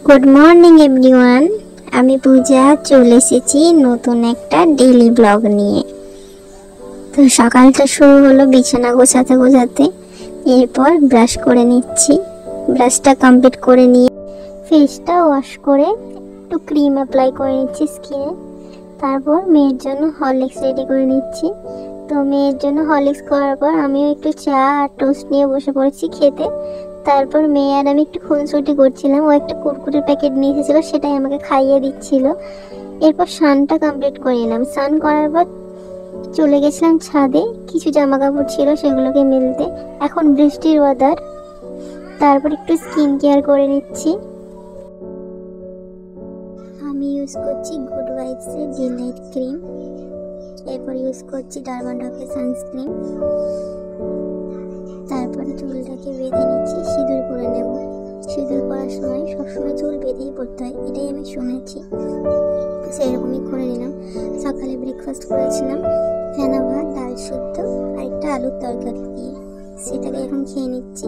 Good morning everyone. আমি পূজা চলে এসেছি নতুন একটা ডেইলি ব্লগ নিয়ে। তো সকালটা শুরু হলো বিছানা গোছাতে গোছাতে। এরপর ব্রাশ করে নিচ্ছি। ব্রাশটা কমপ্লিট করে নিয়ে ফেসটা ওয়াশ করে একটু ক্রিম অ্যাপ্লাই করে নিচ্ছি স্কিনে। তারপর মেয়ের জন্য হরলিক্স রেডি করে নিচ্ছি। তো মেয়ের জন্য হরলিক্স করার পর আমিও একটু চা আর টোস্ট নিয়ে বসে পড়েছি খেতে। তারপর মেয়ে আর আমি একটু খুনসুটি করছিলাম। ও একটা কুরকুরের প্যাকেট নিয়ে এসেছিলো, সেটাই আমাকে খাইয়ে দিচ্ছিল। এরপর স্নানটা কমপ্লিট করে নিলাম। স্নান করার পর চলে গেছিলাম ছাদে, কিছু জামা কাপড় ছিল সেগুলোকে মেলতে। এখন বৃষ্টির ওয়েদার। তারপর একটু স্কিন কেয়ার করে নিচ্ছি। আমি ইউজ করছি গুড ভাইবসের ডিলাইট ক্রিম। এরপর ইউজ করছি ডারমাডকের সানস্ক্রিন। তারপরে চুলটাকে বেঁধে নিচ্ছি, সিঁদুর পরে নেব। সিঁদুর পরার সময় সবসময় চুল বেঁধেই পড়তে হয়, এটাই আমি শুনেছি, সেরকমই করে নিলাম। সকালে ব্রেকফাস্ট করেছিলাম ফেনা ভাত, ডাল সিদ্ধ আর একটা আলুর তরকারি দিয়ে, সেটাকে এখন খেয়ে নিচ্ছি।